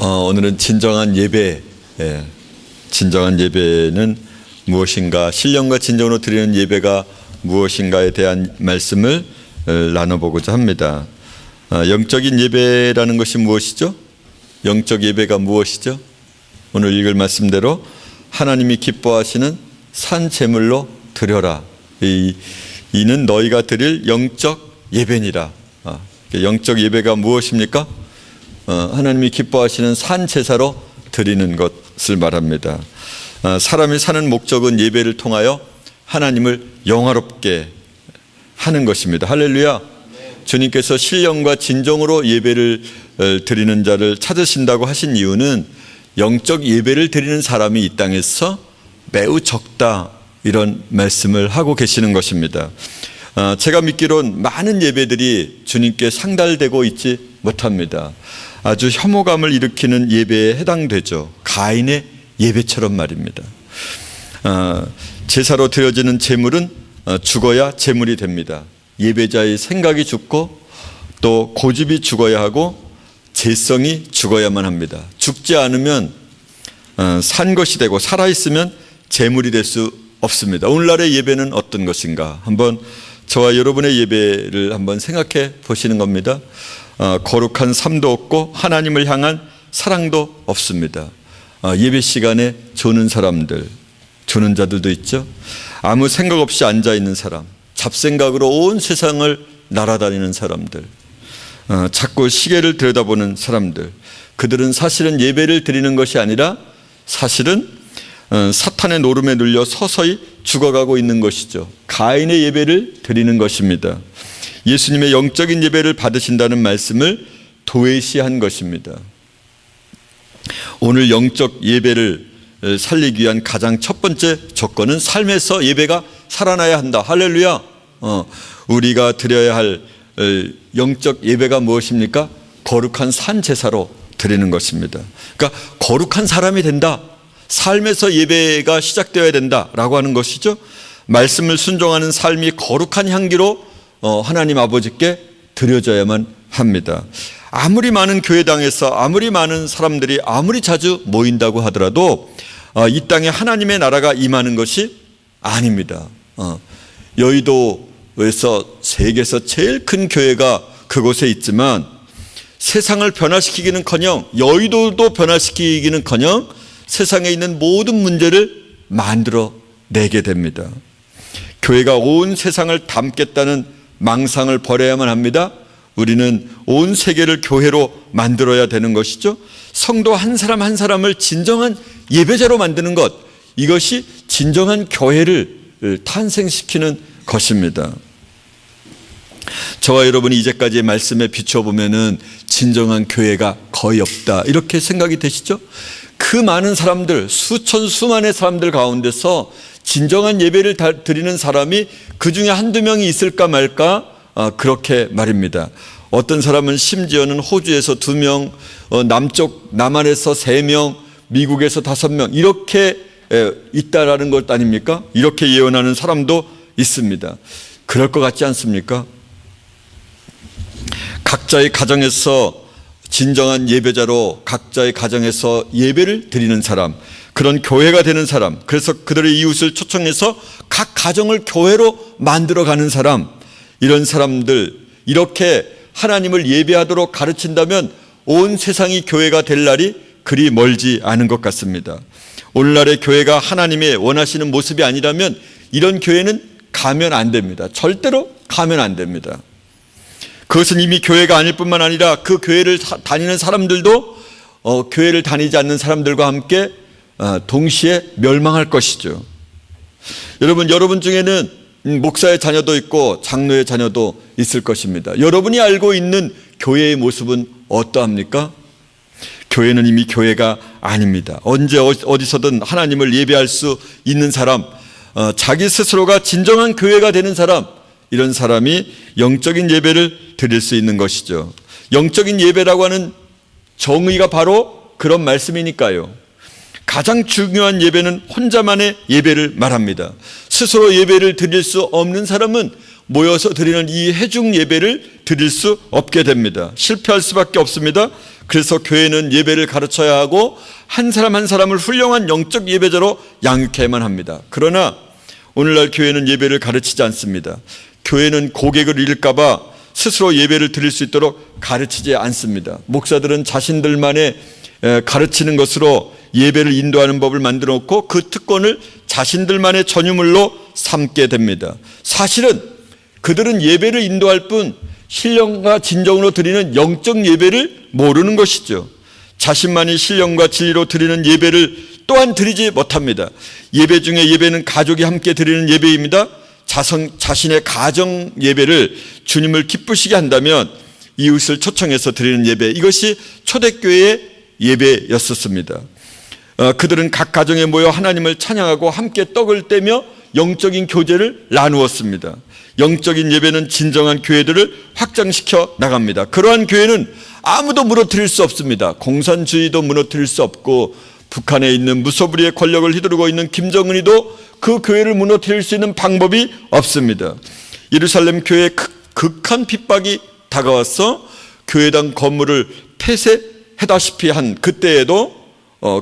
오늘은 진정한 예배, 진정한 예배는 무엇인가, 신령과 진정으로 드리는 예배가 무엇인가에 대한 말씀을 나눠보고자 합니다. 영적인 예배라는 것이 무엇이죠? 영적 예배가 무엇이죠? 오늘 읽을 말씀대로 하나님이 기뻐하시는 산 제물로 드려라. 이는 너희가 드릴 영적 예배니라. 영적 예배가 무엇입니까? 하나님이 기뻐하시는 산 제사로 드리는 것을 말합니다. 사람이 사는 목적은 예배를 통하여 하나님을 영화롭게 하는 것입니다. 할렐루야. 주님께서 신령과 진정으로 예배를 드리는 자를 찾으신다고 하신 이유는 영적 예배를 드리는 사람이 이 땅에서 매우 적다, 이런 말씀을 하고 계시는 것입니다. 제가 믿기론 많은 예배들이 주님께 상달되고 있지 못합니다. 아주 혐오감을 일으키는 예배에 해당되죠. 가인의 예배처럼 말입니다. 제사로 드려지는 제물은 죽어야 제물이 됩니다. 예배자의 생각이 죽고 또 고집이 죽어야 하고 죄성이 죽어야만 합니다. 죽지 않으면 산 것이 되고 살아있으면 제물이 될 수 없습니다. 오늘날의 예배는 어떤 것인가? 한번 저와 여러분의 예배를 한번 생각해 보시는 겁니다. 거룩한 삶도 없고 하나님을 향한 사랑도 없습니다. 예배 시간에 조는 사람들, 조는 자들도 있죠. 아무 생각 없이 앉아있는 사람, 잡생각으로 온 세상을 날아다니는 사람들, 자꾸 시계를 들여다보는 사람들, 그들은 사실은 예배를 드리는 것이 아니라 사실은 사탄의 노름에 눌려 서서히 죽어가고 있는 것이죠. 가인의 예배를 드리는 것입니다. 예수님의 영적인 예배를 받으신다는 말씀을 도외시한 것입니다. 오늘 영적 예배를 살리기 위한 가장 첫 번째 조건은 삶에서 예배가 살아나야 한다. 할렐루야. 우리가 드려야 할 영적 예배가 무엇입니까? 거룩한 산 제사로 드리는 것입니다. 그러니까 거룩한 사람이 된다. 삶에서 예배가 시작되어야 된다라고 하는 것이죠. 말씀을 순종하는 삶이 거룩한 향기로 하나님 아버지께 드려져야만 합니다. 아무리 많은 교회당에서 아무리 많은 사람들이 아무리 자주 모인다고 하더라도 이 땅에 하나님의 나라가 임하는 것이 아닙니다. 여의도에서 세계에서 제일 큰 교회가 그곳에 있지만 세상을 변화시키기는커녕, 여의도도 변화시키기는커녕 세상에 있는 모든 문제를 만들어내게 됩니다. 교회가 온 세상을 담겠다는 망상을 버려야만 합니다. 우리는 온 세계를 교회로 만들어야 되는 것이죠. 성도 한 사람 한 사람을 진정한 예배자로 만드는 것, 이것이 진정한 교회를 탄생시키는 것입니다. 저와 여러분이 이제까지의 말씀에 비춰보면은 진정한 교회가 거의 없다, 이렇게 생각이 되시죠? 그 많은 사람들, 수천 수만의 사람들 가운데서 진정한 예배를 드리는 사람이 그 중에 한두 명이 있을까 말까, 그렇게 말입니다. 어떤 사람은 심지어는 호주에서 2명, 남한에서 3명, 미국에서 5명, 이렇게 있다라는 것 아닙니까? 이렇게 예언하는 사람도 있습니다. 그럴 것 같지 않습니까? 각자의 가정에서 진정한 예배자로 각자의 가정에서 예배를 드리는 사람, 그런 교회가 되는 사람, 그래서 그들의 이웃을 초청해서 각 가정을 교회로 만들어가는 사람, 이런 사람들, 이렇게 하나님을 예배하도록 가르친다면 온 세상이 교회가 될 날이 그리 멀지 않은 것 같습니다. 오늘날의 교회가 하나님의 원하시는 모습이 아니라면 이런 교회는 가면 안 됩니다. 절대로 가면 안 됩니다. 그것은 이미 교회가 아닐 뿐만 아니라 그 교회를 다니는 사람들도 교회를 다니지 않는 사람들과 함께 동시에 멸망할 것이죠. 여러분 중에는 목사의 자녀도 있고 장로의 자녀도 있을 것입니다. 여러분이 알고 있는 교회의 모습은 어떠합니까? 교회는 이미 교회가 아닙니다. 언제 어디서든 하나님을 예배할 수 있는 사람, 자기 스스로가 진정한 교회가 되는 사람, 이런 사람이 영적인 예배를 드릴 수 있는 것이죠. 영적인 예배라고 하는 정의가 바로 그런 말씀이니까요. 가장 중요한 예배는 혼자만의 예배를 말합니다. 스스로 예배를 드릴 수 없는 사람은 모여서 드리는 이 회중 예배를 드릴 수 없게 됩니다. 실패할 수밖에 없습니다. 그래서 교회는 예배를 가르쳐야 하고 한 사람 한 사람을 훌륭한 영적 예배자로 양육해야만 합니다. 그러나 오늘날 교회는 예배를 가르치지 않습니다. 교회는 고객을 잃을까 봐 스스로 예배를 드릴 수 있도록 가르치지 않습니다. 목사들은 자신들만의 가르치는 것으로 예배를 인도하는 법을 만들어 놓고 그 특권을 자신들만의 전유물로 삼게 됩니다. 사실은 그들은 예배를 인도할 뿐 신령과 진정으로 드리는 영적 예배를 모르는 것이죠. 자신만이 신령과 진리로 드리는 예배를 또한 드리지 못합니다. 예배 중에 예배는 가족이 함께 드리는 예배입니다. 자신의 가정 예배를 주님을 기쁘시게 한다면 이웃을 초청해서 드리는 예배, 이것이 초대교회의 예배였었습니다. 그들은 각 가정에 모여 하나님을 찬양하고 함께 떡을 떼며 영적인 교제를 나누었습니다. 영적인 예배는 진정한 교회들을 확장시켜 나갑니다. 그러한 교회는 아무도 무너뜨릴 수 없습니다. 공산주의도 무너뜨릴 수 없고 북한에 있는 무소불위의 권력을 휘두르고 있는 김정은이도 그 교회를 무너뜨릴 수 있는 방법이 없습니다. 예루살렘 교회에 극한 핍박이 다가와서 교회당 건물을 폐쇄하다시피 한 그때에도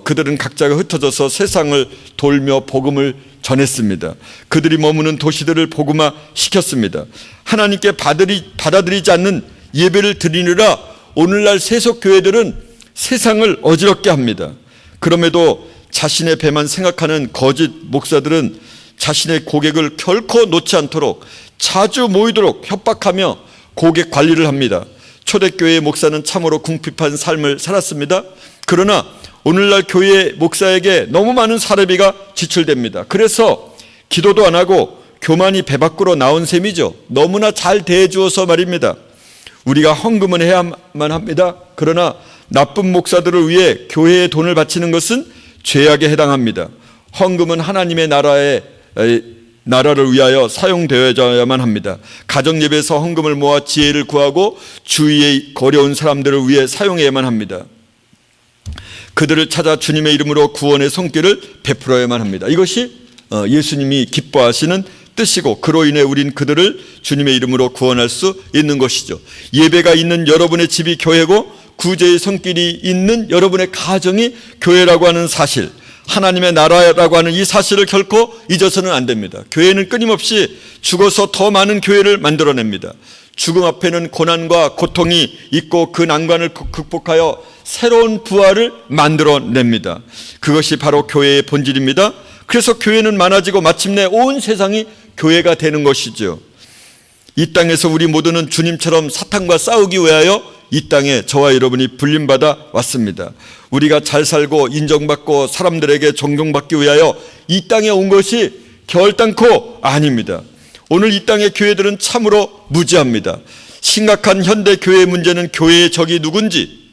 그들은 각자가 흩어져서 세상을 돌며 복음을 전했습니다. 그들이 머무는 도시들을 복음화 시켰습니다. 하나님께 받아들이지 않는 예배를 드리느라 오늘날 세속 교회들은 세상을 어지럽게 합니다. 그럼에도 자신의 배만 생각하는 거짓 목사들은 자신의 고객을 결코 놓지 않도록 자주 모이도록 협박하며 고객 관리를 합니다. 초대교회의 목사는 참으로 궁핍한 삶을 살았습니다. 그러나 오늘날 교회 목사에게 너무 많은 사례비가 지출됩니다. 그래서 기도도 안 하고 교만이 배 밖으로 나온 셈이죠. 너무나 잘 대해주어서 말입니다. 우리가 헌금은 해야만 합니다. 그러나 나쁜 목사들을 위해 교회에 돈을 바치는 것은 죄악에 해당합니다. 헌금은 하나님의 나라를 위하여 사용되어야만 합니다. 가정예배에서 헌금을 모아 지혜를 구하고 주위에 어려운 사람들을 위해 사용해야만 합니다. 그들을 찾아 주님의 이름으로 구원의 손길을 베풀어야만 합니다. 이것이 예수님이 기뻐하시는 뜻이고 그로 인해 우린 그들을 주님의 이름으로 구원할 수 있는 것이죠. 예배가 있는 여러분의 집이 교회고 구제의 손길이 있는 여러분의 가정이 교회라고 하는 사실, 하나님의 나라라고 하는 이 사실을 결코 잊어서는 안 됩니다. 교회는 끊임없이 죽어서 더 많은 교회를 만들어냅니다. 죽음 앞에는 고난과 고통이 있고 그 난관을 극복하여 새로운 부활을 만들어냅니다. 그것이 바로 교회의 본질입니다. 그래서 교회는 많아지고 마침내 온 세상이 교회가 되는 것이죠. 이 땅에서 우리 모두는 주님처럼 사탄과 싸우기 위하여 이 땅에 저와 여러분이 불림받아 왔습니다. 우리가 잘 살고 인정받고 사람들에게 존경받기 위하여 이 땅에 온 것이 결단코 아닙니다. 오늘 이 땅의 교회들은 참으로 무지합니다. 심각한 현대 교회의 문제는 교회의 적이 누군지,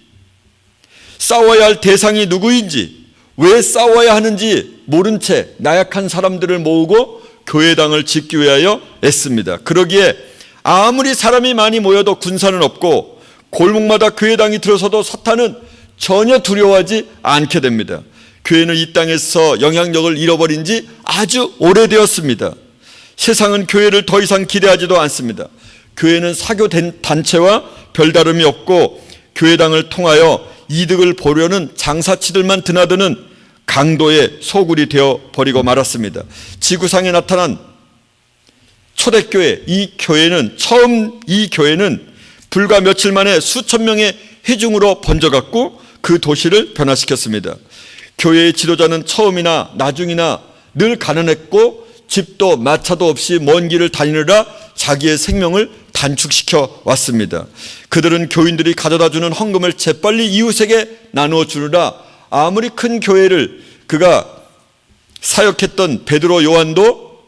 싸워야 할 대상이 누구인지, 왜 싸워야 하는지 모른 채 나약한 사람들을 모으고 교회당을 짓기 위하여 애씁니다. 그러기에 아무리 사람이 많이 모여도 군사는 없고 골목마다 교회당이 들어서도 사탄은 전혀 두려워하지 않게 됩니다. 교회는 이 땅에서 영향력을 잃어버린 지 아주 오래되었습니다. 세상은 교회를 더 이상 기대하지도 않습니다. 교회는 사교 단체와 별다름이 없고 교회당을 통하여 이득을 보려는 장사치들만 드나드는 강도의 소굴이 되어버리고 말았습니다. 지구상에 나타난 초대교회, 이 교회는 불과 며칠 만에 수천 명의 회중으로 번져갔고 그 도시를 변화시켰습니다. 교회의 지도자는 처음이나 나중이나 늘 가난했고 집도 마차도 없이 먼 길을 다니느라 자기의 생명을 단축시켜 왔습니다. 그들은 교인들이 가져다주는 헌금을 재빨리 이웃에게 나누어 주느라 아무리 큰 교회를 그가 사역했던 베드로 요한도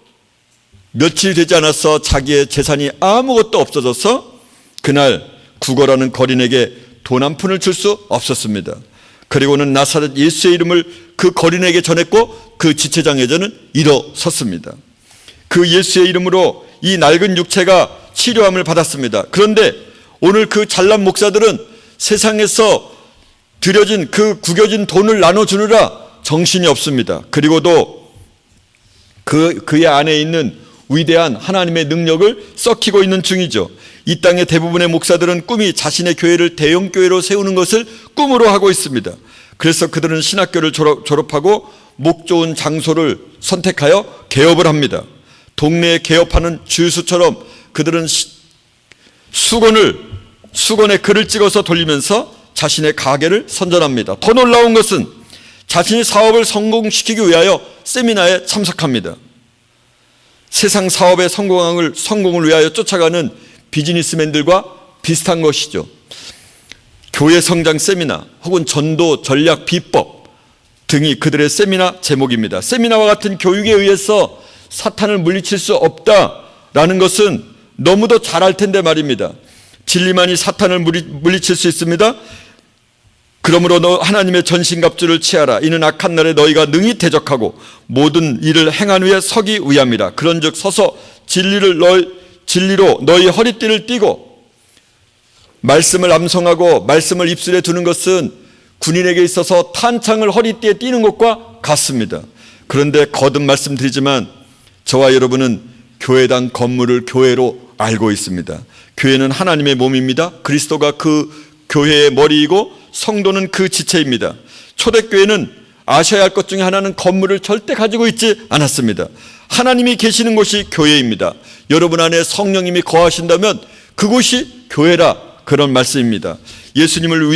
며칠 되지 않아서 자기의 재산이 아무것도 없어져서 그날 구걸하는 거린에게 돈 한 푼을 줄 수 없었습니다. 그리고는 나사렛 예수의 이름을 그 거린에게 전했고 그 지체장에게는 일어섰습니다. 그 예수의 이름으로 이 낡은 육체가 치료함을 받았습니다. 그런데 오늘 그 잘난 목사들은 세상에서 들여진 그 구겨진 돈을 나눠주느라 정신이 없습니다. 그리고도 그의 안에 있는 위대한 하나님의 능력을 썩히고 있는 중이죠. 이 땅의 대부분의 목사들은 꿈이 자신의 교회를 대형 교회로 세우는 것을 꿈으로 하고 있습니다. 그래서 그들은 신학교를 졸업하고 목 좋은 장소를 선택하여 개업을 합니다. 동네에 개업하는 주유소처럼 그들은 수건에 글을 찍어서 돌리면서 자신의 가게를 선전합니다. 더 놀라운 것은 자신의 사업을 성공시키기 위하여 세미나에 참석합니다. 세상 사업의 성공을 위하여 쫓아가는 비즈니스맨들과 비슷한 것이죠. 교회 성장 세미나 혹은 전도 전략 비법 등이 그들의 세미나 제목입니다. 세미나와 같은 교육에 의해서 사탄을 물리칠 수 없다라는 것은 너무도 잘 알 텐데 말입니다. 진리만이 사탄을 물리칠 수 있습니다. 그러므로 너 하나님의 전신갑주를 취하라. 이는 악한 날에 너희가 능히 대적하고 모든 일을 행한 후에 서기 위함이라. 그런즉 서서 진리로 너희 허리띠를 띠고 말씀을 암송하고 말씀을 입술에 두는 것은 군인에게 있어서 탄창을 허리띠에 띠는 것과 같습니다. 그런데 거듭 말씀드리지만 저와 여러분은 교회당 건물을 교회로 알고 있습니다. 교회는 하나님의 몸입니다. 그리스도가 그 교회의 머리이고 성도는 그 지체입니다. 초대교회는 아셔야 할 것 중에 하나는 건물을 절대 가지고 있지 않았습니다. 하나님이 계시는 곳이 교회입니다. 여러분 안에 성령님이 거하신다면 그곳이 교회라, 그런 말씀입니다. 예수님을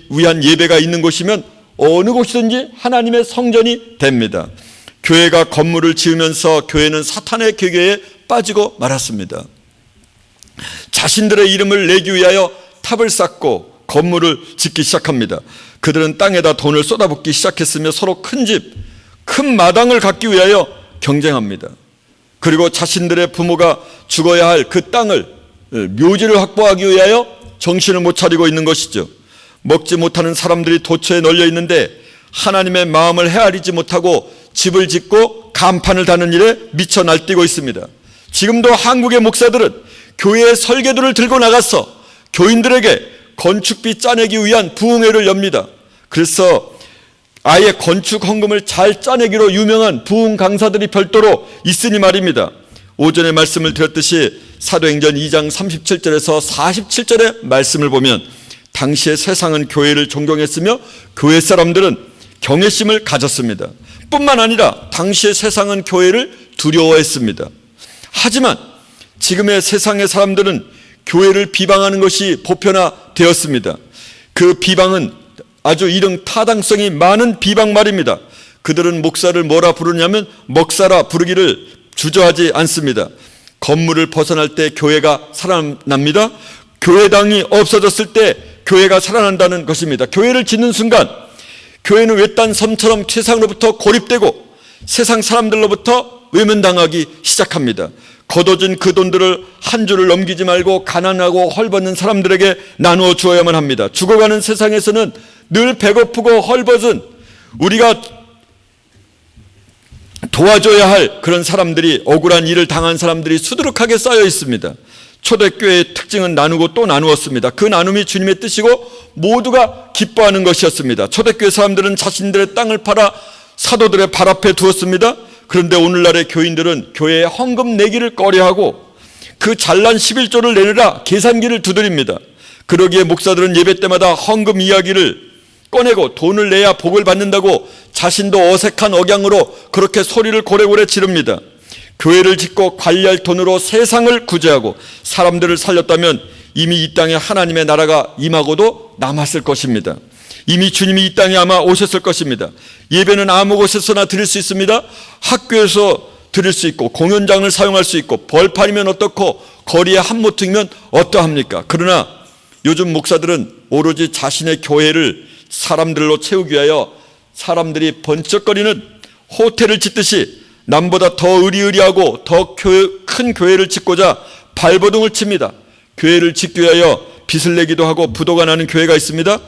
위한 예배가 있는 곳이면 어느 곳이든지 하나님의 성전이 됩니다. 교회가 건물을 지으면서 교회는 사탄의 계계에 빠지고 말았습니다. 자신들의 이름을 내기 위하여 탑을 쌓고 건물을 짓기 시작합니다. 그들은 땅에다 돈을 쏟아붓기 시작했으며 서로 큰 집, 큰 마당을 갖기 위하여 경쟁합니다. 그리고 자신들의 부모가 죽어야 할 그 땅을, 묘지를 확보하기 위하여 정신을 못 차리고 있는 것이죠. 먹지 못하는 사람들이 도처에 널려 있는데 하나님의 마음을 헤아리지 못하고 집을 짓고 간판을 다는 일에 미쳐 날뛰고 있습니다. 지금도 한국의 목사들은 교회의 설계도를 들고 나가서 교인들에게 건축비 짜내기 위한 부흥회를 엽니다. 그래서 아예 건축 헌금을 잘 짜내기로 유명한 부흥 강사들이 별도로 있으니 말입니다. 오전에 말씀을 드렸듯이 사도행전 2장 37절에서 47절의 말씀을 보면 당시의 세상은 교회를 존경했으며 교회 사람들은 경외심을 가졌습니다. 뿐만 아니라 당시의 세상은 교회를 두려워했습니다. 하지만 지금의 세상의 사람들은 교회를 비방하는 것이 보편화되었습니다. 그 비방은 아주 이런 타당성이 많은 비방 말입니다. 그들은 목사를 뭐라 부르냐면 먹사라 부르기를 주저하지 않습니다. 건물을 벗어날 때 교회가 살아납니다. 교회당이 없어졌을 때 교회가 살아난다는 것입니다. 교회를 짓는 순간 교회는 외딴 섬처럼 세상으로부터 고립되고 세상 사람들로부터 외면당하기 시작합니다. 거둬진 그 돈들을 한 줄을 넘기지 말고 가난하고 헐벗는 사람들에게 나누어 주어야만 합니다. 죽어가는 세상에서는 늘 배고프고 헐벗은 우리가 도와줘야 할 그런 사람들이, 억울한 일을 당한 사람들이 수두룩하게 쌓여 있습니다. 초대교회의 특징은 나누고 또 나누었습니다. 그 나눔이 주님의 뜻이고 모두가 기뻐하는 것이었습니다. 초대교회 사람들은 자신들의 땅을 팔아 사도들의 발 앞에 두었습니다. 그런데 오늘날의 교인들은 교회에 헌금 내기를 꺼려하고 그 잘난 11조를 내느라 계산기를 두드립니다. 그러기에 목사들은 예배 때마다 헌금 이야기를 꺼내고 돈을 내야 복을 받는다고 자신도 어색한 억양으로 그렇게 소리를 고래고래 지릅니다. 교회를 짓고 관리할 돈으로 세상을 구제하고 사람들을 살렸다면 이미 이 땅에 하나님의 나라가 임하고도 남았을 것입니다. 이미 주님이 이 땅에 아마 오셨을 것입니다. 예배는 아무 곳에서나 드릴 수 있습니다. 학교에서 드릴 수 있고 공연장을 사용할 수 있고 벌판이면 어떻고 거리에 한모퉁이면 어떠합니까? 그러나 요즘 목사들은 오로지 자신의 교회를 사람들로 채우기 위하여 사람들이 번쩍거리는 호텔을 짓듯이 남보다 더 의리의리하고 더 큰 교회를 짓고자 발버둥을 칩니다. 교회를 짓기 위하여 빚을 내기도 하고 부도가 나는 교회가 있습니다.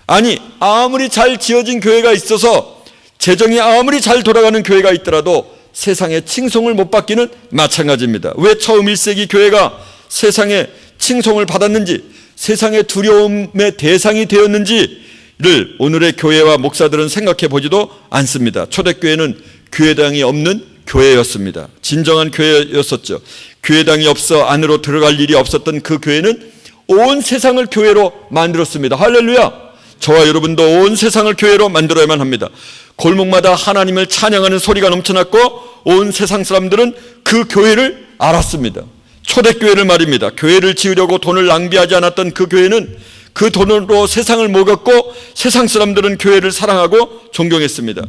아니, 아무리 잘 지어진 교회가 있어서 재정이 아무리 잘 돌아가는 교회가 있더라도 세상에 칭송을 못 받기는 마찬가지입니다. 왜 처음 1세기 교회가 세상에 칭송을 받았는지, 세상의 두려움의 대상이 되었는지를 오늘의 교회와 목사들은 생각해 보지도 않습니다. 초대교회는 교회당이 없는 교회였습니다. 진정한 교회였었죠. 교회당이 없어 안으로 들어갈 일이 없었던 그 교회는 온 세상을 교회로 만들었습니다. 할렐루야! 저와 여러분도 온 세상을 교회로 만들어야만 합니다. 골목마다 하나님을 찬양하는 소리가 넘쳐났고 온 세상 사람들은 그 교회를 알았습니다. 초대교회를 말입니다. 교회를 지으려고 돈을 낭비하지 않았던 그 교회는 그 돈으로 세상을 먹었고 세상 사람들은 교회를 사랑하고 존경했습니다.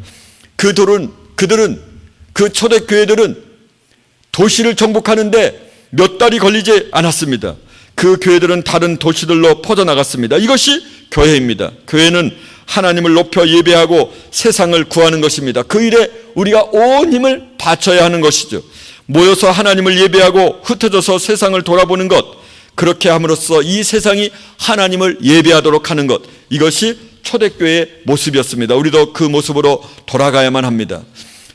그들은 그 초대교회들은 도시를 정복하는데 몇 달이 걸리지 않았습니다. 그 교회들은 다른 도시들로 퍼져나갔습니다. 이것이 교회입니다. 교회는 하나님을 높여 예배하고 세상을 구하는 것입니다. 그 일에 우리가 온 힘을 바쳐야 하는 것이죠. 모여서 하나님을 예배하고 흩어져서 세상을 돌아보는 것, 그렇게 함으로써 이 세상이 하나님을 예배하도록 하는 것, 이것이 초대교회의 모습이었습니다. 우리도 그 모습으로 돌아가야만 합니다.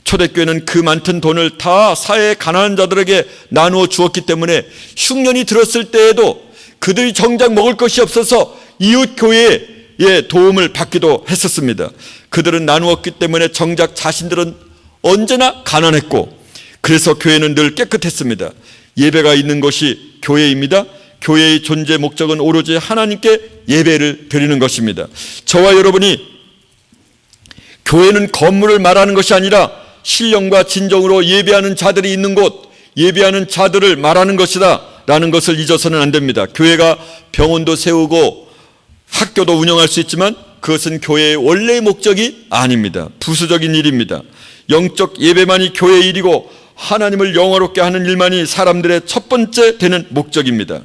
초대교회는 그 많던 돈을 다 사회의 가난한 자들에게 나누어 주었기 때문에 흉년이 들었을 때에도 그들이 정작 먹을 것이 없어서 이웃 교회의 도움을 받기도 했었습니다. 그들은 나누었기 때문에 정작 자신들은 언제나 가난했고, 그래서 교회는 늘 깨끗했습니다. 예배가 있는 것이 교회입니다. 교회의 존재 목적은 오로지 하나님께 예배를 드리는 것입니다. 저와 여러분이 교회는 건물을 말하는 것이 아니라 신령과 진정으로 예배하는 자들이 있는 곳, 예배하는 자들을 말하는 것이다 라는 것을 잊어서는 안 됩니다. 교회가 병원도 세우고 학교도 운영할 수 있지만 그것은 교회의 원래의 목적이 아닙니다. 부수적인 일입니다. 영적 예배만이 교회의 일이고 하나님을 영화롭게 하는 일만이 사람들의 첫 번째 되는 목적입니다.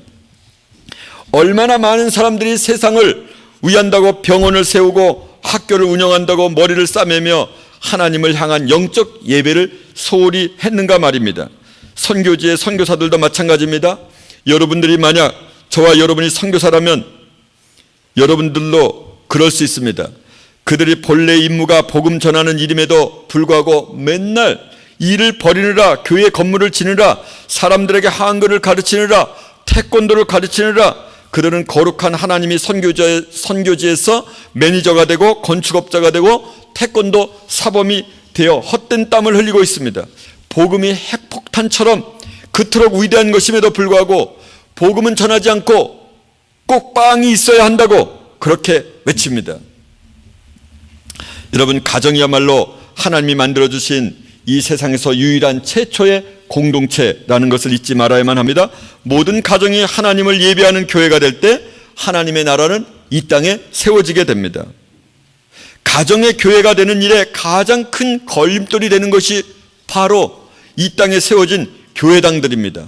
얼마나 많은 사람들이 세상을 위한다고 병원을 세우고 학교를 운영한다고 머리를 싸매며 하나님을 향한 영적 예배를 소홀히 했는가 말입니다. 선교지의 선교사들도 마찬가지입니다. 여러분들이 만약 저와 여러분이 선교사라면 여러분들도 그럴 수 있습니다. 그들이 본래 임무가 복음 전하는 일임에도 불구하고 맨날 일을 벌이느라, 교회 건물을 지느라, 사람들에게 한글을 가르치느라, 태권도를 가르치느라, 그들은 거룩한 하나님이 선교지에서 매니저가 되고 건축업자가 되고 태권도 사범이 되어 헛된 땀을 흘리고 있습니다. 복음이 핵폭탄처럼 그토록 위대한 것임에도 불구하고 복음은 전하지 않고 꼭 빵이 있어야 한다고 그렇게 외칩니다. 여러분, 가정이야말로 하나님이 만들어주신 이 세상에서 유일한 최초의 공동체라는 것을 잊지 말아야만 합니다. 모든 가정이 하나님을 예배하는 교회가 될 때 하나님의 나라는 이 땅에 세워지게 됩니다. 가정의 교회가 되는 일에 가장 큰 걸림돌이 되는 것이 바로 이 땅에 세워진 교회당들입니다.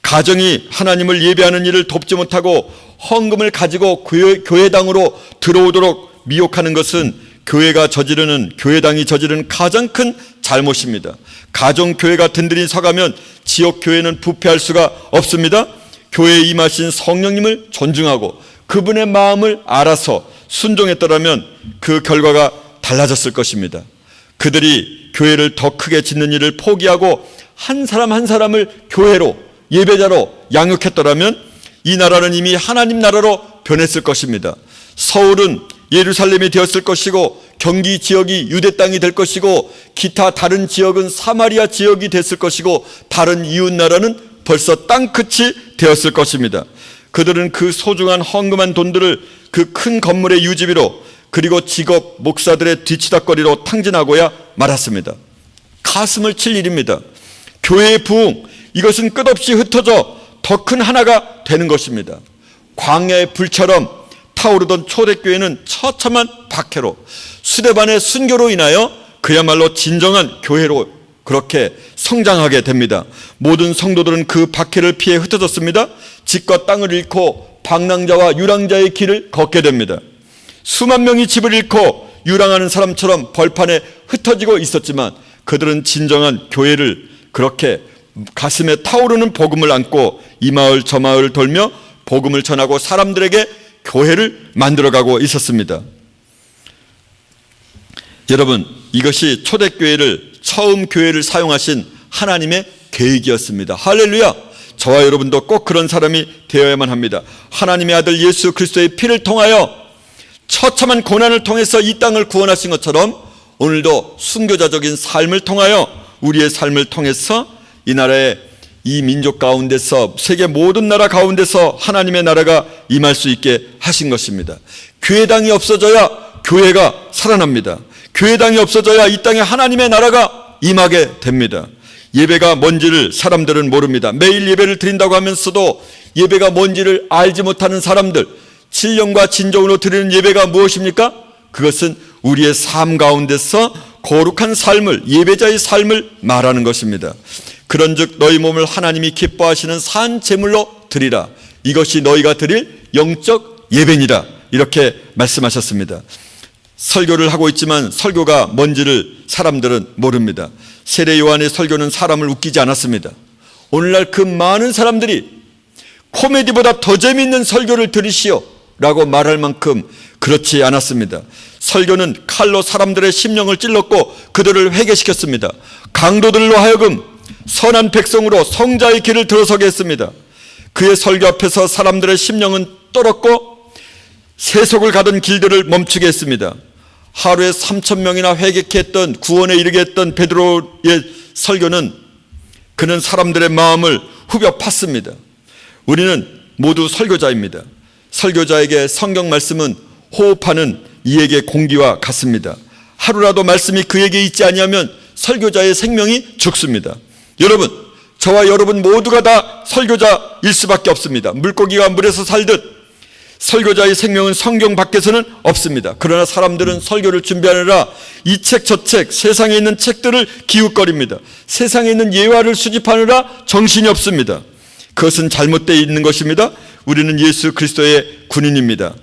가정이 하나님을 예배하는 일을 돕지 못하고 헌금을 가지고 교회당으로 들어오도록 미혹하는 것은 교회당이 저지르는 가장 큰 잘못입니다. 가정교회가 든든히 서가면 지역교회는 부패할 수가 없습니다. 교회에 임하신 성령님을 존중하고 그분의 마음을 알아서 순종했더라면 그 결과가 달라졌을 것입니다. 그들이 교회를 더 크게 짓는 일을 포기하고 한 사람 한 사람을 교회로, 예배자로 양육했더라면 이 나라는 이미 하나님 나라로 변했을 것입니다. 서울은 예루살렘이 되었을 것이고 경기 지역이 유대 땅이 될 것이고 기타 다른 지역은 사마리아 지역이 됐을 것이고 다른 이웃 나라는 벌써 땅끝이 되었을 것입니다. 그들은 그 소중한 헌금한 돈들을 그 큰 건물의 유지비로 그리고 직업 목사들의 뒤치다거리로 탕진하고야 말았습니다. 가슴을 칠 일입니다. 교회의 부흥, 이것은 끝없이 흩어져 더 큰 하나가 되는 것입니다. 광야의 불처럼 타오르던 초대교회는 처참한 박해로, 수레반의 순교로 인하여 그야말로 진정한 교회로 그렇게 성장하게 됩니다. 모든 성도들은 그 박해를 피해 흩어졌습니다. 집과 땅을 잃고 방랑자와 유랑자의 길을 걷게 됩니다. 수만 명이 집을 잃고 유랑하는 사람처럼 벌판에 흩어지고 있었지만 그들은 진정한 교회를 그렇게 가슴에 타오르는 복음을 안고 이 마을 저 마을을 돌며 복음을 전하고 사람들에게 교회를 만들어가고 있었습니다. 여러분, 이것이 초대교회를 처음 교회를 사용하신 하나님의 계획이었습니다. 할렐루야! 저와 여러분도 꼭 그런 사람이 되어야만 합니다. 하나님의 아들 예수 그리스도의 피를 통하여 처참한 고난을 통해서 이 땅을 구원하신 것처럼 오늘도 순교자적인 삶을 통하여 우리의 삶을 통해서 이 나라의 이 민족 가운데서 세계 모든 나라 가운데서 하나님의 나라가 임할 수 있게 하신 것입니다. 교회당이 없어져야 교회가 살아납니다. 교회당이 없어져야 이 땅에 하나님의 나라가 임하게 됩니다. 예배가 뭔지를 사람들은 모릅니다. 매일 예배를 드린다고 하면서도 예배가 뭔지를 알지 못하는 사람들, 신령과 진정으로 드리는 예배가 무엇입니까? 그것은 우리의 삶 가운데서 거룩한 삶을, 예배자의 삶을 말하는 것입니다. 그런즉 너희 몸을 하나님이 기뻐하시는 산 제물로 드리라. 이것이 너희가 드릴 영적 예배니라. 이렇게 말씀하셨습니다. 설교를 하고 있지만 설교가 뭔지를 사람들은 모릅니다. 세례 요한의 설교는 사람을 웃기지 않았습니다. 오늘날 그 많은 사람들이 코미디보다 더 재미있는 설교를 들으시오 라고 말할 만큼 그렇지 않았습니다. 설교는 칼로 사람들의 심령을 찔렀고 그들을 회개시켰습니다. 강도들로 하여금 선한 백성으로 성자의 길을 들어서게 했습니다. 그의 설교 앞에서 사람들의 심령은 떨었고 세속을 가던 길들을 멈추게 했습니다. 하루에 3,000명이나 회개케 했던, 구원에 이르게 했던 베드로의 설교는 그는 사람들의 마음을 후벼 팠습니다. 우리는 모두 설교자입니다. 설교자에게 성경 말씀은 호흡하는 이에게 공기와 같습니다. 하루라도 말씀이 그에게 있지 아니하면 설교자의 생명이 죽습니다. 여러분, 저와 여러분 모두가 다 설교자일 수밖에 없습니다. 물고기가 물에서 살듯 설교자의 생명은 성경 밖에서는 없습니다. 그러나 사람들은 설교를 준비하느라 이 책 저 책 세상에 있는 책들을 기웃거립니다. 세상에 있는 예화를 수집하느라 정신이 없습니다. 그것은 잘못되어 있는 것입니다. 우리는 예수 그리스도의 군인입니다.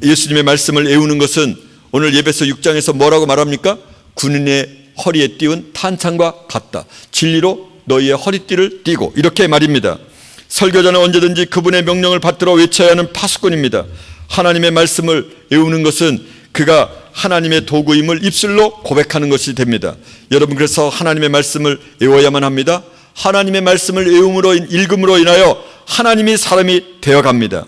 예수님의 말씀을 애우는 것은 오늘 예배서 6장에서 뭐라고 말합니까? 군인의 허리에 띄운 탄창과 같다. 진리로 너희의 허리띠를 띠고, 이렇게 말입니다. 설교자는 언제든지 그분의 명령을 받들어 외쳐야 하는 파수꾼입니다. 하나님의 말씀을 외우는 것은 그가 하나님의 도구임을 입술로 고백하는 것이 됩니다. 여러분, 그래서 하나님의 말씀을 외워야만 합니다. 하나님의 말씀을 외움으로, 읽음으로 인하여 하나님이 사람이 되어갑니다.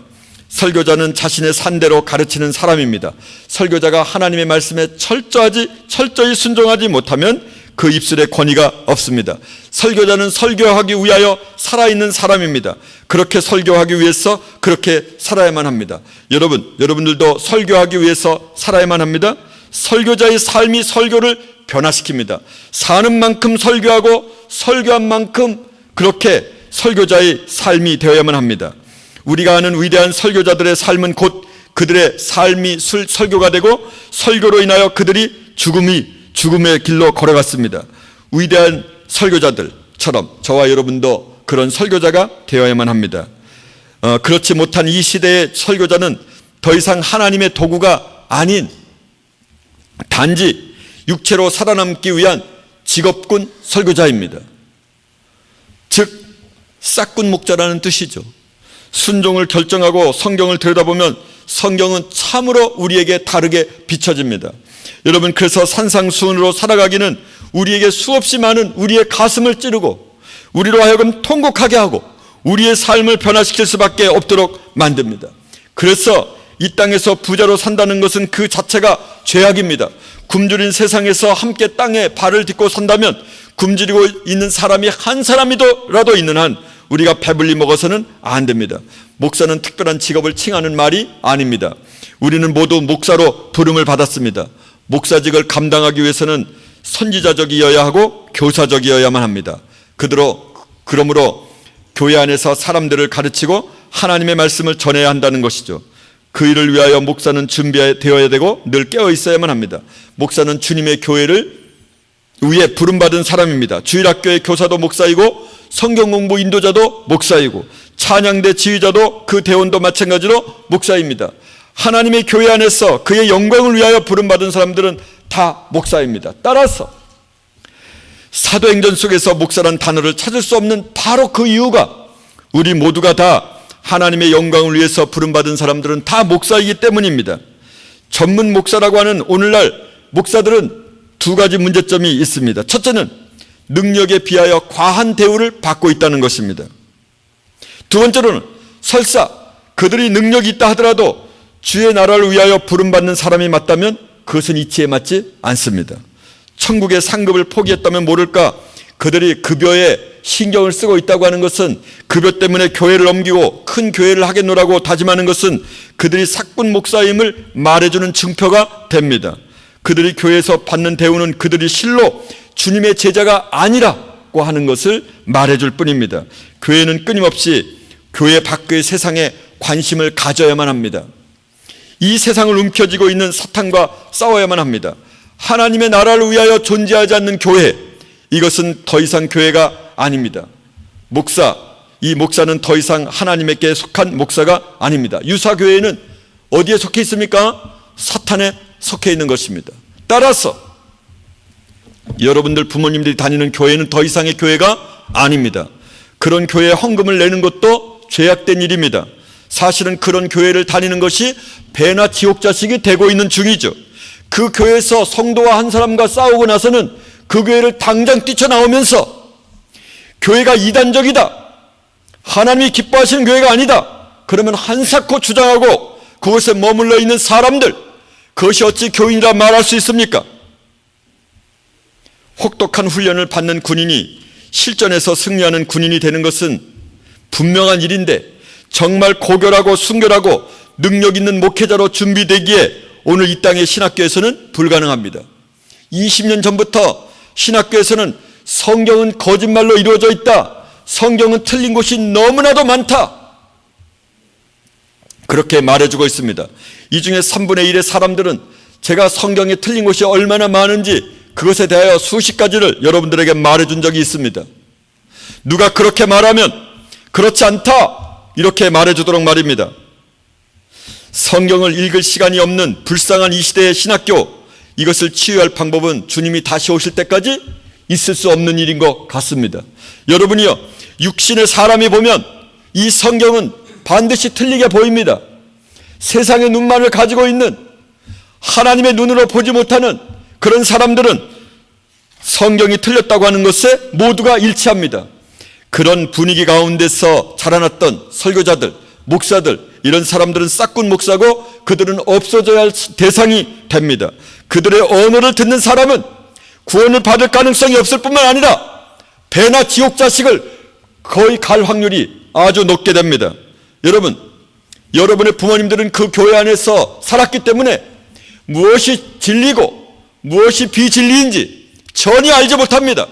설교자는 자신의 산대로 가르치는 사람입니다. 설교자가 하나님의 말씀에 철저히 순종하지 못하면 그 입술에 권위가 없습니다. 설교자는 설교하기 위하여 살아있는 사람입니다. 그렇게 설교하기 위해서 그렇게 살아야만 합니다. 여러분들도 설교하기 위해서 살아야만 합니다. 설교자의 삶이 설교를 변화시킵니다. 사는 만큼 설교하고 설교한 만큼 그렇게 설교자의 삶이 되어야만 합니다. 우리가 아는 위대한 설교자들의 삶은 곧 그들의 삶이 설교가 되고 설교로 인하여 그들이 죽음의 길로 걸어갔습니다. 위대한 설교자들처럼 저와 여러분도 그런 설교자가 되어야만 합니다. 그렇지 못한 이 시대의 설교자는 더 이상 하나님의 도구가 아닌 단지 육체로 살아남기 위한 직업군 설교자입니다. 즉 싹군 목자라는 뜻이죠. 순종을 결정하고 성경을 들여다보면 성경은 참으로 우리에게 다르게 비춰집니다. 여러분, 그래서 산상수훈으로 살아가기는 우리에게 수없이 많은 우리의 가슴을 찌르고 우리로 하여금 통곡하게 하고 우리의 삶을 변화시킬 수밖에 없도록 만듭니다. 그래서 이 땅에서 부자로 산다는 것은 그 자체가 죄악입니다. 굶주린 세상에서 함께 땅에 발을 딛고 산다면 굶주리고 있는 사람이 한 사람이라도 있는 한 우리가 배불리 먹어서는 안 됩니다. 목사는 특별한 직업을 칭하는 말이 아닙니다. 우리는 모두 목사로 부름을 받았습니다. 목사직을 감당하기 위해서는 선지자적이어야 하고 교사적이어야만 합니다. 그러므로 교회 안에서 사람들을 가르치고 하나님의 말씀을 전해야 한다는 것이죠. 그 일을 위하여 목사는 준비되어야 되고 늘 깨어 있어야만 합니다. 목사는 주님의 교회를 위해 부름받은 사람입니다. 주일학교의 교사도 목사이고 성경공부 인도자도 목사이고 찬양대 지휘자도 그 대원도 마찬가지로 목사입니다. 하나님의 교회 안에서 그의 영광을 위하여 부름받은 사람들은 다 목사입니다. 따라서 사도행전 속에서 목사란 단어를 찾을 수 없는 바로 그 이유가 우리 모두가 다 하나님의 영광을 위해서 부름받은 사람들은 다 목사이기 때문입니다. 전문 목사라고 하는 오늘날 목사들은 두 가지 문제점이 있습니다. 첫째는 능력에 비하여 과한 대우를 받고 있다는 것입니다. 두 번째로는 설사 그들이 능력이 있다 하더라도 주의 나라를 위하여 부름받는 사람이 맞다면 그것은 이치에 맞지 않습니다. 천국의 상급을 포기했다면 모를까 그들이 급여에 신경을 쓰고 있다고 하는 것은, 급여 때문에 교회를 옮기고 큰 교회를 하겠노라고 다짐하는 것은 그들이 사꾼 목사임을 말해주는 증표가 됩니다. 그들이 교회에서 받는 대우는 그들이 실로 주님의 제자가 아니라고 하는 것을 말해줄 뿐입니다. 교회는 끊임없이 교회 밖의 세상에 관심을 가져야만 합니다. 이 세상을 움켜쥐고 있는 사탄과 싸워야만 합니다. 하나님의 나라를 위하여 존재하지 않는 교회, 이것은 더 이상 교회가 아닙니다. 이 목사는 더 이상 하나님께 속한 목사가 아닙니다. 유사교회는 어디에 속해 있습니까? 사탄에 속해 있는 것입니다. 따라서 여러분들 부모님들이 다니는 교회는 더 이상의 교회가 아닙니다. 그런 교회에 헌금을 내는 것도 죄악된 일입니다. 사실은 그런 교회를 다니는 것이 배나 지옥 자식이 되고 있는 중이죠. 그 교회에서 성도와 한 사람과 싸우고 나서는 그 교회를 당장 뛰쳐나오면서 교회가 이단적이다, 하나님이 기뻐하시는 교회가 아니다, 그러면 한사코 주장하고 그곳에 머물러 있는 사람들, 그것이 어찌 교인이라 말할 수 있습니까? 혹독한 훈련을 받는 군인이 실전에서 승리하는 군인이 되는 것은 분명한 일인데, 정말 고결하고 순결하고 능력 있는 목회자로 준비되기에 오늘 이 땅의 신학교에서는 불가능합니다. 20년 전부터 신학교에서는 성경은 거짓말로 이루어져 있다, 성경은 틀린 곳이 너무나도 많다, 그렇게 말해주고 있습니다. 이 중에 3분의 1의 사람들은 제가 성경에 틀린 곳이 얼마나 많은지 그것에 대하여 수십 가지를 여러분들에게 말해준 적이 있습니다. 누가 그렇게 말하면 그렇지 않다, 이렇게 말해주도록 말입니다. 성경을 읽을 시간이 없는 불쌍한 이 시대의 신학교, 이것을 치유할 방법은 주님이 다시 오실 때까지 있을 수 없는 일인 것 같습니다. 여러분이요, 육신의 사람이 보면 이 성경은 반드시 틀리게 보입니다. 세상의 눈만을 가지고 있는, 하나님의 눈으로 보지 못하는 그런 사람들은 성경이 틀렸다고 하는 것에 모두가 일치합니다. 그런 분위기 가운데서 자라났던 설교자들, 목사들, 이런 사람들은 싹군 목사고 그들은 없어져야 할 대상이 됩니다. 그들의 언어를 듣는 사람은 구원을 받을 가능성이 없을 뿐만 아니라 배나 지옥 자식을 거의 갈 확률이 아주 높게 됩니다. 여러분, 여러분의 부모님들은 그 교회 안에서 살았기 때문에 무엇이 진리고 무엇이 비진리인지 전혀 알지 못합니다.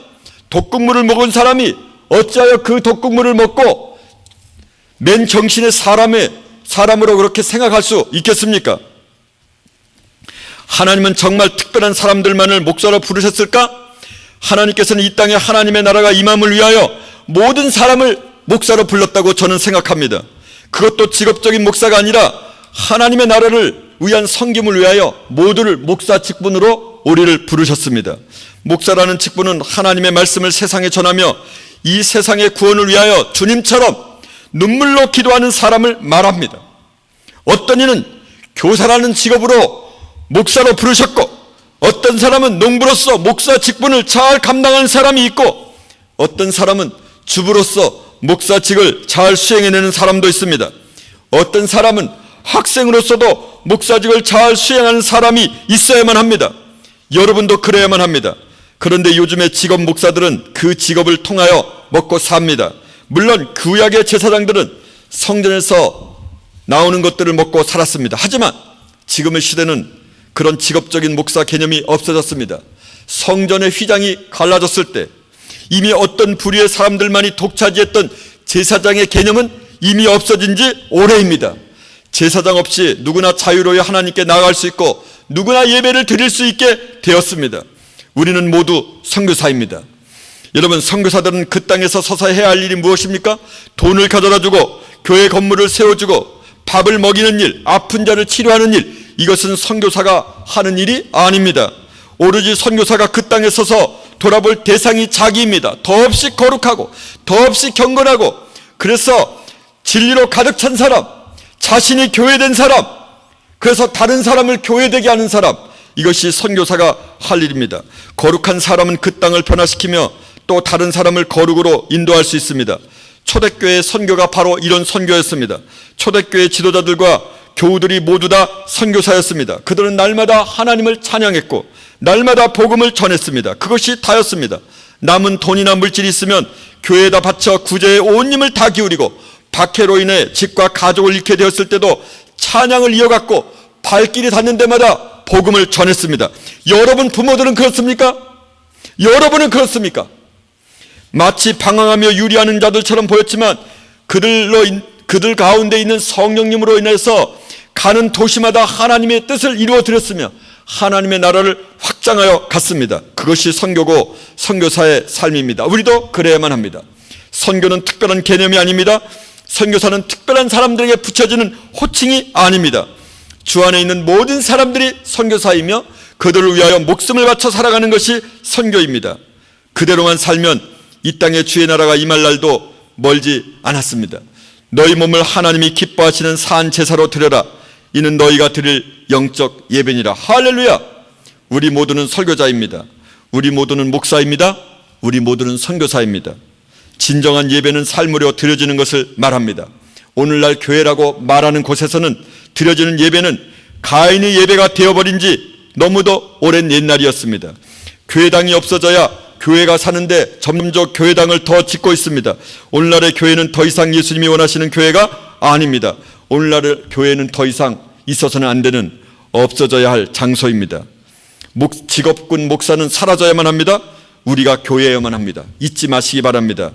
독극물을 먹은 사람이 어찌하여 그 독극물을 먹고 맨정신의 사람으로 그렇게 생각할 수 있겠습니까? 하나님은 정말 특별한 사람들만을 목사로 부르셨을까? 하나님께서는 이 땅에 하나님의 나라가 임함을 위하여 모든 사람을 목사로 불렀다고 저는 생각합니다. 그것도 직업적인 목사가 아니라 하나님의 나라를 위한 섬김을 위하여 모두를 목사 직분으로 우리를 부르셨습니다. 목사라는 직분은 하나님의 말씀을 세상에 전하며 이 세상의 구원을 위하여 주님처럼 눈물로 기도하는 사람을 말합니다. 어떤 이는 교사라는 직업으로 목사로 부르셨고, 어떤 사람은 농부로서 목사 직분을 잘 감당하는 사람이 있고, 어떤 사람은 주부로서 목사직을 잘 수행해내는 사람도 있습니다. 어떤 사람은 학생으로서도 목사직을 잘 수행하는 사람이 있어야만 합니다. 여러분도 그래야만 합니다. 그런데 요즘의 직업 목사들은 그 직업을 통하여 먹고 삽니다. 물론 구약의 제사장들은 성전에서 나오는 것들을 먹고 살았습니다. 하지만 지금의 시대는 그런 직업적인 목사 개념이 없어졌습니다. 성전의 휘장이 갈라졌을 때 이미 어떤 부류의 사람들만이 독차지했던 제사장의 개념은 이미 없어진 지 오래입니다. 제사장 없이 누구나 자유로이 하나님께 나아갈 수 있고 누구나 예배를 드릴 수 있게 되었습니다. 우리는 모두 선교사입니다. 여러분, 선교사들은 그 땅에서 서서 해야 할 일이 무엇입니까? 돈을 가져다주고 교회 건물을 세워주고 밥을 먹이는 일, 아픈 자를 치료하는 일, 이것은 선교사가 하는 일이 아닙니다. 오로지 선교사가 그 땅에 서서 돌아볼 대상이 자기입니다. 더없이 거룩하고 더없이 경건하고, 그래서 진리로 가득 찬 사람, 자신이 교회된 사람, 그래서 다른 사람을 교회되게 하는 사람, 이것이 선교사가 할 일입니다. 거룩한 사람은 그 땅을 변화시키며 또 다른 사람을 거룩으로 인도할 수 있습니다. 초대교회의 선교가 바로 이런 선교였습니다. 초대교회 지도자들과 교우들이 모두 다 선교사였습니다. 그들은 날마다 하나님을 찬양했고 날마다 복음을 전했습니다. 그것이 다였습니다. 남은 돈이나 물질이 있으면 교회에다 바쳐 구제에 온 힘을 다 기울이고 박해로 인해 집과 가족을 잃게 되었을 때도 찬양을 이어갔고 발길이 닿는 데마다 복음을 전했습니다. 여러분 부모들은 그렇습니까? 여러분은 그렇습니까? 마치 방황하며 유리하는 자들처럼 보였지만 그들 가운데 있는 성령님으로 인해서 가는 도시마다 하나님의 뜻을 이루어 드렸으며 하나님의 나라를 확장하여 갔습니다. 그것이 선교고 선교사의 삶입니다. 우리도 그래야만 합니다. 선교는 특별한 개념이 아닙니다. 선교사는 특별한 사람들에게 붙여지는 호칭이 아닙니다. 주 안에 있는 모든 사람들이 선교사이며 그들을 위하여 목숨을 바쳐 살아가는 것이 선교입니다. 그대로만 살면 이 땅에 주의 나라가 임할 날도 멀지 않았습니다. 너희 몸을 하나님이 기뻐하시는 산 제사로 드려라. 이는 너희가 드릴 영적 예배니라. 할렐루야. 우리 모두는 설교자입니다. 우리 모두는 목사입니다. 우리 모두는 선교사입니다. 진정한 예배는 삶으로 드려지는 것을 말합니다. 오늘날 교회라고 말하는 곳에서는 드려지는 예배는 가인의 예배가 되어버린 지 너무도 오랜 옛날이었습니다. 교회당이 없어져야 교회가 사는데 점점 교회당을 더 짓고 있습니다. 오늘날의 교회는 더 이상 예수님이 원하시는 교회가 아닙니다. 오늘날의 교회는 더 이상 있어서는 안 되는, 없어져야 할 장소입니다. 직업군 목사는 사라져야만 합니다. 우리가 교회여야만 합니다. 잊지 마시기 바랍니다.